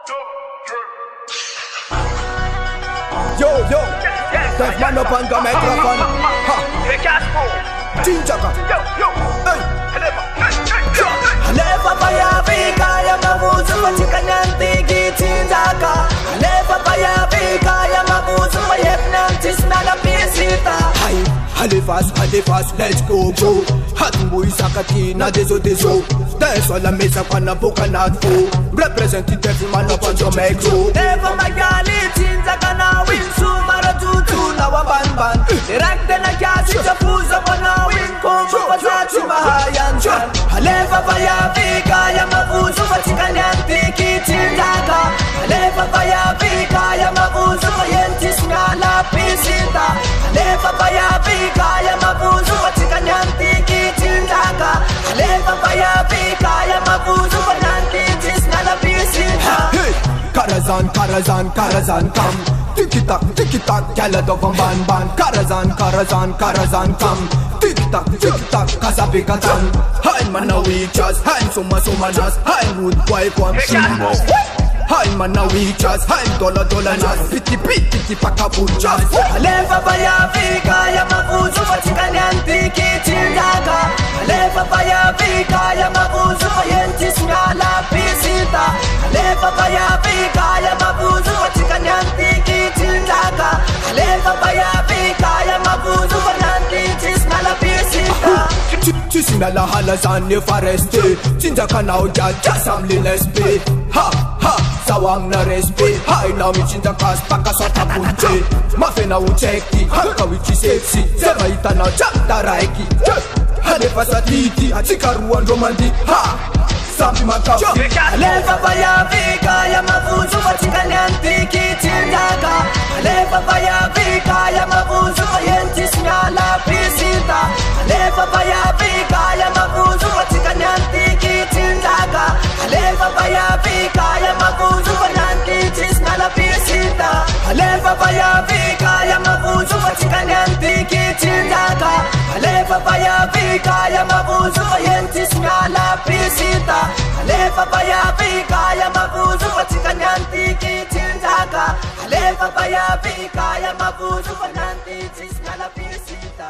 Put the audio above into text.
Yo, Def man up on the microphone. Tinjaka. Hey. Alefa paya vika ya mabuzu patika nyantiki tinjaka. Alefa paya vika ya mabuzu payeknantis nala pisita. Halefas, let's go. Hatumbu isakati na deso. Dance on la mesa kwa na boka na fo. Representative man up on the micro. Never magali tinjaka na winsu maratutu na wabanban. Direkte na kiasi chafuza wana winko mpazati mahayanjan. Alefa paya vika ya mabuzu patika nyantiki tinjaka. Alefa paya vika ya mabuzu payentis nala pisita. Alefa paya vika ya mabuzu patika nyantiki tinjaka. Alefa paya vika ya mabuzu payentis nala pisita. Hey, Karazan, come. Tiki-tak, gyal do van ban. Karazan, come. Tiki-tak, kasabikatan. Hein man a weak jazz, hein suma nas, hein wood boy kwam shimbos. Hein man a weak jazz, hein dollar nas, piti paka boot jazz. Alefa paya vika ya mabuzu patika nyantiki tinjaka. Alefa paya vika ya mabuzu payentis nala pisita. Alefa paya vika ya mabuzu patika nyantiki tinjaka. Alefa paya vika ya mabuzu payentis nala pisita. Chisina la halazan ne fareste. Tinjaka na uja jasam linespe. Ha, sawang na respe. Hai na mi tinjaka spaka sota punche. Mafena ucheki, haka wichi sexy. Sema itana chapta raiki. Halefa satiti, achikaruan romandi. Ha, sampi makau. Alefa paya vika ya mabuzu patika nyantiki tinjaka. Alefa paya vika ya mabuzu payentis nala pisita. Alefa paya vika ya mabuzu patika nyantiki tinjaka. Alefa paya vika ya mabuzu payentis nala pisita. Alefa paya vika ya mabuzu patika nyantiki tinjaka. Alefa paya vika ya mabuzu payentis nala pisita. Alefa paya vika ya mabuzu patika nyantiki tinjaka. Alefa paya vika ya mabuzu payentis nala pisita.